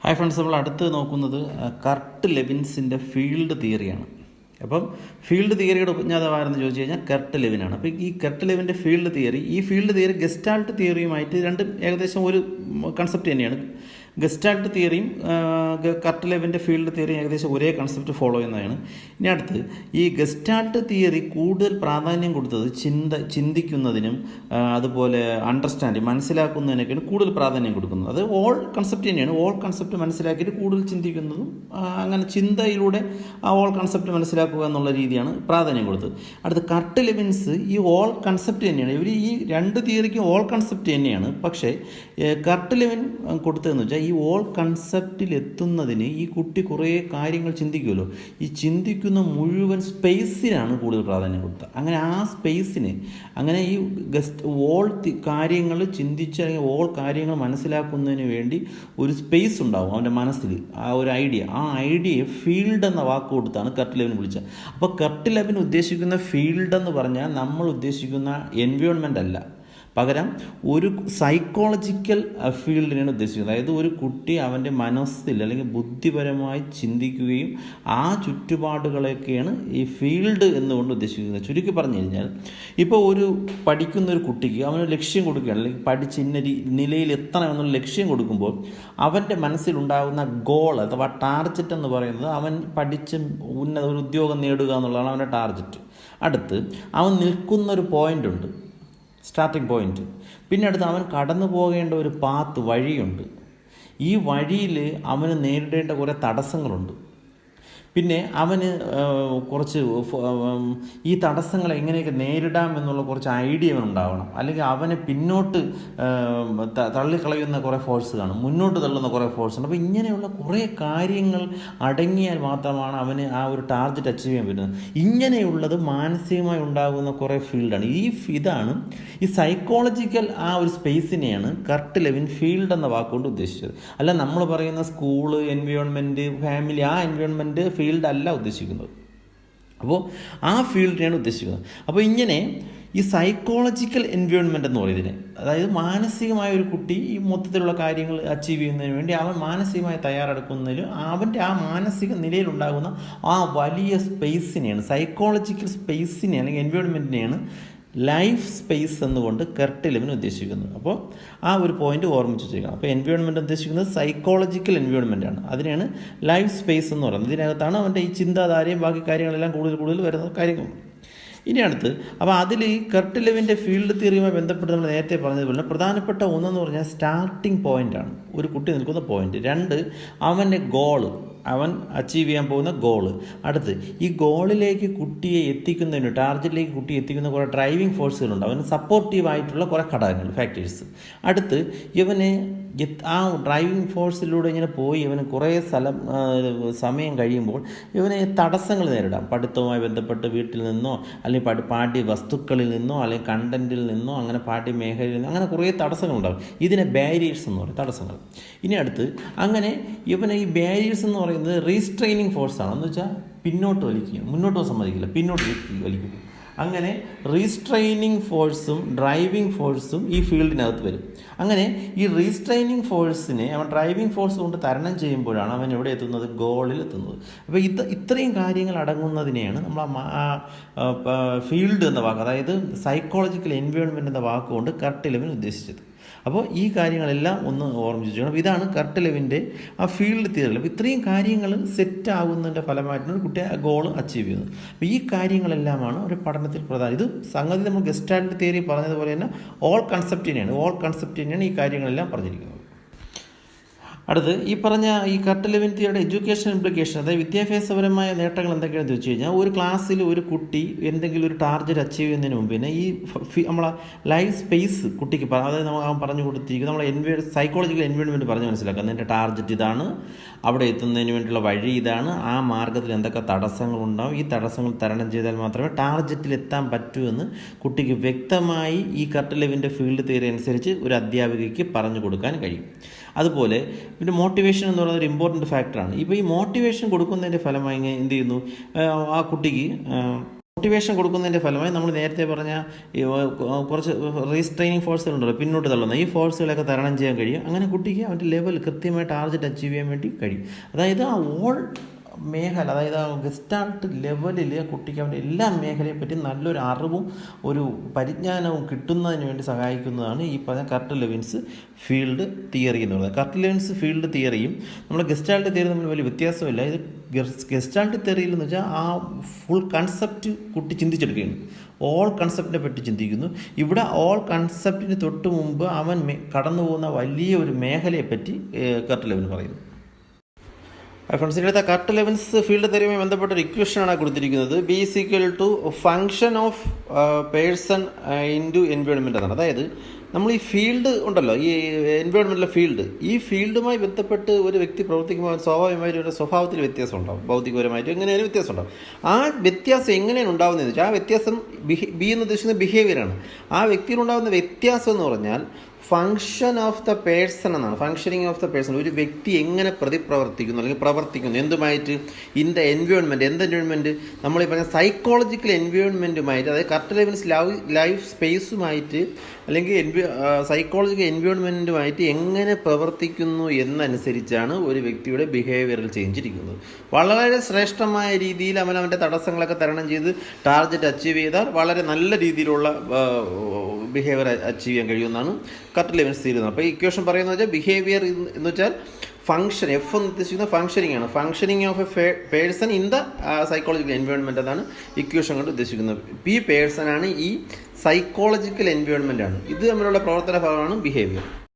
Hi friends, നമ്മൾ അടുത്ത് നോക്കുന്നത് കർട്ട് ലെവിൻസിൻ്റെ ഫീൽഡ് തിയറിയാണ്. അപ്പം ഫീൽഡ് തിയറിയുടെ ഉപജ്ഞാതാവാരെന്ന് ചോദിച്ചു കഴിഞ്ഞാൽ കർട്ട് ലെവിനാണ്. അപ്പോൾ ഈ കർട്ട് ലെവിൻ്റെ ഫീൽഡ് തിയറി ഗെസ്റ്റാൾട്ട് തിയറിയുമായിട്ട് രണ്ടും ഏകദേശം ഒരു കൺസെപ്റ്റ് തന്നെയാണ്. ഗെസ്റ്റാൾട്ട് തിയറിയും കർട്ട് ലെവിൻ്റെ ഫീൽഡ് തിയറിയും ഏകദേശം ഒരേ കൺസെപ്റ്റ് ഫോളോ ചെയ്യുന്നതാണ്. ഇനി അടുത്ത് ഈ ഗെസ്റ്റാൾട്ട് തിയറി കൂടുതൽ പ്രാധാന്യം കൊടുത്തത് ചിന്തിക്കുന്നതിനും അതുപോലെ മനസ്സിലാക്കുന്നതിനൊക്കെയാണ് കൂടുതൽ പ്രാധാന്യം കൊടുക്കുന്നത്. അത് ഓൾ കൺസെപ്റ്റ് തന്നെയാണ്. ഓൾ കൺസെപ്റ്റ് മനസ്സിലാക്കിയിട്ട് കൂടുതൽ ചിന്തിക്കുന്നതും അങ്ങനെ ചിന്തയിലൂടെ ആ ഓൾ കൺസെപ്റ്റ് മനസ്സിലാക്കുക എന്നുള്ള രീതിയാണ് പ്രാധാന്യം കൊടുത്തത്. അടുത്ത് കർട്ട് ലെവിൻസ് ഈ ഓൾ കൺസെപ്റ്റ് തന്നെയാണ്. ഇവർ ഈ രണ്ട് തിയറിക്കും ഓൾ കൺസെപ്റ്റ് തന്നെയാണ്. പക്ഷേ കർട്ട് ലെവിൻ കൊടുത്തതെന്ന് വെച്ചാൽ ഈ ഓൾ കൺസെപ്റ്റിൽ എത്തുന്നതിന് ഈ കുട്ടി കുറേ കാര്യങ്ങൾ ചിന്തിക്കുമല്ലോ. ഈ ചിന്തിക്കുന്ന മുഴുവൻ സ്പേസിനാണ് കൂടുതൽ പ്രാധാന്യം കൊടുത്തത്. അങ്ങനെ ആ സ്പേസിന് അങ്ങനെ ഈ ഓൾ കാര്യങ്ങൾ ചിന്തിച്ച് അല്ലെങ്കിൽ ഓൾ കാര്യങ്ങൾ മനസ്സിലാക്കുന്നതിന് വേണ്ടി ഒരു സ്പേസ് ഉണ്ടാവും അവൻ്റെ മനസ്സിൽ. ആ ഒരു ഐഡിയയെ ഫീൽഡ് എന്ന വാക്ക് കൊടുത്താണ് കർട്ട് ലെവിൻ വിളിച്ചത്. അപ്പോൾ കർട്ട് ലെവിൻ ഉദ്ദേശിക്കുന്ന ഫീൽഡ് എന്ന് പറഞ്ഞാൽ നമ്മൾ ഉദ്ദേശിക്കുന്ന എൻവയോൺമെൻ്റ് അല്ല, പകരം ഒരു സൈക്കോളജിക്കൽ ഫീൽഡിനാണ് ഉദ്ദേശിക്കുന്നത്. അതായത് ഒരു കുട്ടി അവൻ്റെ മനസ്സിൽ അല്ലെങ്കിൽ ബുദ്ധിപരമായി ചിന്തിക്കുകയും ആ ചുറ്റുപാടുകളൊക്കെയാണ് ഈ ഫീൽഡ് എന്നുകൊണ്ട് ഉദ്ദേശിക്കുന്നത്. ചുരുക്കി പറഞ്ഞു കഴിഞ്ഞാൽ, ഇപ്പോൾ ഒരു പഠിക്കുന്ന ഒരു കുട്ടിക്ക് അവന് ലക്ഷ്യം കൊടുക്കുകയാണ്, അല്ലെങ്കിൽ പഠിച്ച് ഇന്ന നിലയിൽ എത്തണം എന്നുള്ള ലക്ഷ്യം കൊടുക്കുമ്പോൾ അവൻ്റെ മനസ്സിലുണ്ടാകുന്ന ഗോൾ അഥവാ ടാർജറ്റ് എന്ന് പറയുന്നത് അവൻ പഠിച്ച് ഒരു ഉദ്യോഗം നേടുക എന്നുള്ളതാണ് അവൻ്റെ ടാർജറ്റ്. അടുത്ത് അവൻ നിൽക്കുന്നൊരു പോയിൻ്റ് ഉണ്ട്, സ്റ്റാർട്ടിംഗ് പോയിന്റ്. പിന്നെ അടുത്ത് അവൻ കടന്നു പോകേണ്ട ഒരു വഴിയുണ്ട്. ഈ വഴിയിൽ അവന് നേരിടേണ്ട കുറേ തടസ്സങ്ങളുണ്ട്. പിന്നെ അവന് കുറച്ച് ഈ തടസ്സങ്ങളെ എങ്ങനെയൊക്കെ നേരിടാം എന്നുള്ള കുറച്ച് ഐഡിയ അവനുണ്ടാവണം. അല്ലെങ്കിൽ അവനെ പിന്നോട്ട് തള്ളിക്കളയുന്ന കുറേ ഫോഴ്സ് കാണും, മുന്നോട്ട് തള്ളുന്ന കുറേ ഫോഴ്സ് ഉണ്ട്. അപ്പോൾ ഇങ്ങനെയുള്ള കുറേ കാര്യങ്ങൾ അടങ്ങിയാൽ മാത്രമാണ് അവന് ആ ഒരു ടാർഗറ്റ് അച്ചീവ് ചെയ്യാൻ പറ്റുന്നത്. ഇങ്ങനെയുള്ളത് മാനസികമായി ഉണ്ടാകുന്ന കുറേ ഫീൽഡാണ്. ഇതാണ് ഈ സൈക്കോളജിക്കൽ ആ ഒരു സ്പേസിനെയാണ് കർട്ട് ലെവിൻ ഫീൽഡ് എന്ന വാക്കുകൊണ്ട് ഉദ്ദേശിച്ചത്. അല്ല നമ്മൾ പറയുന്ന സ്കൂള്, എൻവയോൺമെൻറ്റ്, ഫാമിലി, ആ എൻവയോൺമെൻറ്റ് ഫീൽഡ് അല്ല ഉദ്ദേശിക്കുന്നത്. അപ്പോൾ ആ ഫീൽഡിനെയാണ് ഉദ്ദേശിക്കുന്നത്. അപ്പോൾ ഇങ്ങനെ ഈ സൈക്കോളജിക്കൽ എൻവയോൺമെൻറ്റ് എന്ന് പറയുന്നതിന്, അതായത് മാനസികമായ ഒരു കുട്ടി ഈ മൊത്തത്തിലുള്ള കാര്യങ്ങൾ അച്ചീവ് ചെയ്യുന്നതിന് വേണ്ടി അവൻ മാനസികമായി തയ്യാറെടുക്കുന്നതിലും അവൻ്റെ ആ മാനസിക നിലയിലുണ്ടാകുന്ന ആ വലിയ സ്പേസിനെയാണ്, സൈക്കോളജിക്കൽ സ്പേസിനെ അല്ലെങ്കിൽ എൻവയോൺമെൻറ്റിനെയാണ് ലൈഫ് സ്പേസ് എന്നുകൊണ്ട് കർട്ട് ലെവിൻ ഉദ്ദേശിക്കുന്നത്. അപ്പോൾ ആ ഒരു പോയിന്റ് ഓർമ്മിച്ച് വെച്ചേക്കണം. അപ്പോൾ എൻവയോൺമെൻറ്റ് ഉദ്ദേശിക്കുന്നത് സൈക്കോളജിക്കൽ എൻവയോൺമെൻ്റ് ആണ്. അതിനെയാണ് ലൈഫ് സ്പേസ് എന്ന് പറയുന്നത്. ഇതിനകത്താണ് അവൻ്റെ ഈ ചിന്താധാരയും ബാക്കി കാര്യങ്ങളെല്ലാം കൂടുതൽ വരുന്ന കാര്യങ്ങൾ. ഇനി അടുത്ത്, അപ്പോൾ അതിൽ ഈ കർട്ട് ലെവിൻ്റെ ഫീൽഡ് തിയറിയുമായി ബന്ധപ്പെട്ട് നമ്മൾ നേരത്തെ പറഞ്ഞതുപോലെ പ്രധാനപ്പെട്ട ഒന്നെന്ന് പറഞ്ഞാൽ സ്റ്റാർട്ടിംഗ് പോയിൻ്റാണ്, ഒരു കുട്ടി നിൽക്കുന്ന പോയിന്റ്. രണ്ട്, അവൻ്റെ ഗോള്, അവൻ അച്ചീവ് ചെയ്യാൻ പോകുന്ന ഗോള്. അടുത്ത്, ഈ ഗോളിലേക്ക് കുട്ടിയെ എത്തിക്കുന്നതിന്, ടാർഗറ്റിലേക്ക് കുട്ടിയെ എത്തിക്കുന്ന കുറേ ഡ്രൈവിംഗ് ഫോഴ്സുകളുണ്ട്, അവന് സപ്പോർട്ടീവായിട്ടുള്ള കുറേ ഘടകങ്ങൾ, ഫാക്ടേഴ്സ്. അടുത്ത്, ഇവന് ആ ഡ്രൈവിംഗ് ഫോഴ്സിലൂടെ ഇങ്ങനെ പോയി ഇവന് കുറേ സമയം കഴിയുമ്പോൾ ഇവന് തടസ്സങ്ങൾ നേരിടാം. പഠിത്തവുമായി ബന്ധപ്പെട്ട് വീട്ടിൽ നിന്നോ അല്ലെങ്കിൽ പാഠ്യ വസ്തുക്കളിൽ നിന്നോ അല്ലെങ്കിൽ കണ്ടൻറ്റിൽ നിന്നോ അങ്ങനെ പാഠ്യ മേഖലയിൽ നിന്നോ അങ്ങനെ കുറേ തടസ്സങ്ങളുണ്ടാകും. ഇതിനെ ബാരിയേഴ്സ് എന്ന് പറയും, തടസ്സങ്ങൾ. ഇനി അടുത്ത്, അങ്ങനെ ഇവന് ഈ ബാരിയേഴ്സ് എന്ന് പറയുന്നത് റീസ്ട്രെയിനിങ് ഫോഴ്സാണ്. എന്ന് വെച്ചാൽ പിന്നോട്ട് വലിക്കുക, മുന്നോട്ട് സമ്മതിക്കില്ല, പിന്നോട്ട് വലിക്കും. അങ്ങനെ റീസ്ട്രെയിനിങ് ഫോഴ്സും ഡ്രൈവിംഗ് ഫോഴ്സും ഈ ഫീൽഡിനകത്ത് വരും. അങ്ങനെ ഈ റീസ്ട്രെയിനിങ് ഫോഴ്സിനെ അവൻ ഡ്രൈവിംഗ് ഫോഴ്സ് കൊണ്ട് തരണം ചെയ്യുമ്പോഴാണ് അവൻ എവിടെ എത്തുന്നത്, ഗോളിൽ എത്തുന്നത്. അപ്പോൾ ഇത്രയും കാര്യങ്ങൾ അടങ്ങുന്നതിനെയാണ് നമ്മൾ ഫീൽഡ് എന്ന വാക്ക്, അതായത് സൈക്കോളജിക്കൽ എൻവയോൺമെൻറ്റ് എന്ന വാക്കുകൊണ്ട് കർട്ട് ലെവിൻ ഉദ്ദേശിച്ചത്. അപ്പോൾ ഈ കാര്യങ്ങളെല്ലാം ഒന്ന് ഓർമ്മിച്ച് വെക്കണം. ഇതാണ് കർട്ട് ലെവിൻ്റെ ആ ഫീൽഡ് തിയറി. അപ്പോൾ ഇത്രയും കാര്യങ്ങൾ സെറ്റ് ആകുന്നതിൻ്റെ ഫലമായിട്ടാണ് കുട്ടി ആ ഗോൾ അച്ചീവ് ചെയ്യുന്നത്. അപ്പോൾ ഈ കാര്യങ്ങളെല്ലാമാണ് ഒരു പഠനത്തിൽ പ്രധാനം. ഇത് സംഗതി നമ്മൾ ഗെസ്റ്റാൾട്ട് തിയറി പറഞ്ഞതുപോലെ തന്നെ ഓൾ കൺസെപ്റ്റ് തന്നെയാണ് ഈ കാര്യങ്ങളെല്ലാം പറഞ്ഞിരിക്കുന്നത്. അടുത്ത്, ഈ പറഞ്ഞ ഈ കർട്ട് ലെവിൻ തിയറിയുടെ എഡ്യൂക്കേഷൻ ഇംപ്ലിക്കേഷൻ, അതായത് വിദ്യാഭ്യാസപരമായ നേട്ടങ്ങൾ എന്തൊക്കെയാണെന്ന് ചോദിച്ചു കഴിഞ്ഞാൽ, ഒരു ക്ലാസ്സിൽ ഒരു കുട്ടി എന്തെങ്കിലും ഒരു ടാർഗറ്റ് അച്ചീവ് ചെയ്യുന്നതിന് മുമ്പ് തന്നെ ഈ നമ്മളെ ലൈഫ് സ്പേസ് കുട്ടിക്ക്, അതായത് അവൻ പറഞ്ഞു കൊടുത്തിരിക്കുന്നത് നമ്മളെ സൈക്കോളജിക്കൽ എൻവയോൺമെൻറ്റ് പറഞ്ഞ് മനസ്സിലാക്കുക. എൻ്റെ ടാർഗറ്റ് ഇതാണ്, അവിടെ എത്തുന്നതിന് വേണ്ടിയുള്ള വഴി ഇതാണ്, ആ മാർഗ്ഗത്തിൽ എന്തൊക്കെ തടസ്സങ്ങളുണ്ടാവും, ഈ തടസ്സങ്ങൾ തരണം ചെയ്താൽ മാത്രമേ ടാർഗറ്റിൽ എത്താൻ പറ്റൂ എന്ന് കുട്ടിക്ക് വ്യക്തമായി ഈ കർട്ട് ലെവിൻ്റെ ഫീൽഡ് തിയറി അനുസരിച്ച് ഒരു അധ്യാപികയ്ക്ക് പറഞ്ഞു കൊടുക്കാൻ കഴിയും. അതുപോലെ പിന്നെ മോട്ടിവേഷൻ എന്ന് പറയുന്നത് ഒരു ഇമ്പോർട്ടൻറ്റ് ഫാക്ടറാണ്. ഇപ്പോൾ ഈ മോട്ടിവേഷൻ കൊടുക്കുന്നതിൻ്റെ ഫലമായി എന്ത് ചെയ്യുന്നു, ആ കുട്ടിക്ക് മോട്ടിവേഷൻ കൊടുക്കുന്നതിൻ്റെ ഫലമായി നമ്മൾ നേരത്തെ പറഞ്ഞ ഈ കുറച്ച് റീസ്ട്രെയിനിങ് ഫോഴ്സുകളുണ്ടല്ലോ, പിന്നോട്ട് തള്ളുന്ന ഈ ഫോഴ്സുകളൊക്കെ തരണം ചെയ്യാൻ കഴിയും. അങ്ങനെ കുട്ടിക്ക് അവൻ്റെ ലെവൽ കൃത്യമായി ടാർഗറ്റ് അച്ചീവ് ചെയ്യാൻ വേണ്ടി കഴിയും. അതായത് ആ ഓൾ മേഖല, അതായത് ആ ഗസ്റ്റാൾട്ട് ലെവലിൽ കുട്ടിക്ക് അവൻ്റെ എല്ലാ മേഖലയെ പറ്റി നല്ലൊരു അറിവും ഒരു പരിജ്ഞാനവും കിട്ടുന്നതിന് വേണ്ടി സഹായിക്കുന്നതാണ് ഈ പറഞ്ഞ കർട്ട് ലെവിൻസ് ഫീൽഡ് തിയറി എന്ന് പറയുന്നത്. കർട്ട് ലെവിൻസ് ഫീൽഡ് തിയറിയും നമ്മുടെ ഗസ്റ്റാൾട്ട് തിയറി തമ്മിൽ വലിയ വ്യത്യാസമില്ല. ഇത് ഗസ്റ്റാൾട്ട് തിയറിയിൽ എന്ന് വെച്ചാൽ ആ ഫുൾ കൺസെപ്റ്റ് കുട്ടി ചിന്തിച്ചെടുക്കുകയാണ്, ഓൾ കൺസെപ്റ്റിനെ പറ്റി ചിന്തിക്കുന്നു. ഇവിടെ ഓൾ കൺസെപ്റ്റിന് തൊട്ട് മുമ്പ് അവൻ കടന്നു പോകുന്ന വലിയ ഒരു മേഖലയെപ്പറ്റി കർട്ട് ലെവിൻ പറയുന്നു. ഫ്രണ്ട്സ്, ഇവിടുത്തെ കർട്ട് ലെവിൻസ് ഫീൽഡ് തിയറിയുമായി ബന്ധപ്പെട്ട ഒരു ഇക്വേഷനാണ് കൊടുത്തിരിക്കുന്നത്. B is equal to function of person into environment എന്നാണ്. അതായത് നമ്മൾ ഈ ഫീൽഡ് ഉണ്ടല്ലോ, ഈ എൻവയോൺമെൻറ്റിലെ ഫീൽഡ്, ഈ ഫീൽഡുമായി ബന്ധപ്പെട്ട് ഒരു വ്യക്തി പ്രവർത്തിക്കുമ്പോൾ സ്വാഭാവികമായിട്ട് ഒരു സ്വഭാവത്തിൽ വ്യത്യാസം ഉണ്ടാകും, ഭൗതികപരമായിട്ട് എങ്ങനെയാലും വ്യത്യാസം ഉണ്ടാകും. ആ വ്യത്യാസം എങ്ങനെയാണ് ഉണ്ടാകുന്നതെന്ന് വെച്ചാൽ ആ വ്യത്യാസം ബി എന്ന് ഉദ്ദേശിക്കുന്നത് ബിഹേവിയറാണ്. ആ വ്യക്തിയിലുണ്ടാകുന്ന വ്യത്യാസം എന്ന് പറഞ്ഞാൽ ഫങ്ഷൻ ഓഫ് ദ പേഴ്സൺ എന്നാണ്. ഫങ്ഷനിങ് ഓഫ് ദ പേഴ്സൺ, ഒരു വ്യക്തി എങ്ങനെ പ്രതിപ്രവർത്തിക്കുന്നു അല്ലെങ്കിൽ പ്രവർത്തിക്കുന്നു എന്തുമായിട്ട്, ഇൻ ദ എൻവയോൺമെൻറ്റ്. എന്ത് എൻവയോൺമെൻറ്റ്? നമ്മളീ പറഞ്ഞ സൈക്കോളജിക്കൽ എൻവയോൺമെൻറ്റുമായിട്ട്, അതായത് കർട്ട് ലെവിൻസ് ലൈഫ് സ്പേസുമായിട്ട് അല്ലെങ്കിൽ സൈക്കോളജിക്കൽ എൻവയോൺമെൻറ്റുമായിട്ട് എങ്ങനെ പ്രവർത്തിക്കുന്നു എന്നനുസരിച്ചാണ് ഒരു വ്യക്തിയുടെ ബിഹേവിയറൽ ചേഞ്ച് ഇരിക്കുന്നത്. വളരെ ശ്രേഷ്ഠമായ രീതിയിൽ അവൻ്റെ തടസ്സങ്ങളൊക്കെ തരണം ചെയ്ത് ടാർഗറ്റ് അച്ചീവ് ചെയ്താൽ വളരെ നല്ല രീതിയിലുള്ള ബിഹേവിയർ അച്ചീവ് ചെയ്യാൻ കഴിയുമെന്നാണ് കർട്ട് ലെവിൻസ് തിയറി. അപ്പോൾ ഈ ഇക്വേഷൻ പറയുന്നത് വെച്ചാൽ ബിഹേവിയർ എന്ന് വെച്ചാൽ ഫങ്ഷൻ, എഫ് എന്ന് ഉദ്ദേശിക്കുന്ന ഫങ്ഷനിങ് ആണ്. Functioning of A person in the psychological environment എന്നാണ് ഇക്വേഷൻ കൊണ്ട് ഉദ്ദേശിക്കുന്നത്. ഈ പേഴ്സൺ ആണ്, ഈ സൈക്കോളജിക്കൽ എൻവയോൺമെൻറ്റ് ആണ്. ഇത് തമ്മിലുള്ള പ്രവർത്തന ഭാഗമാണ് ബിഹേവിയർ.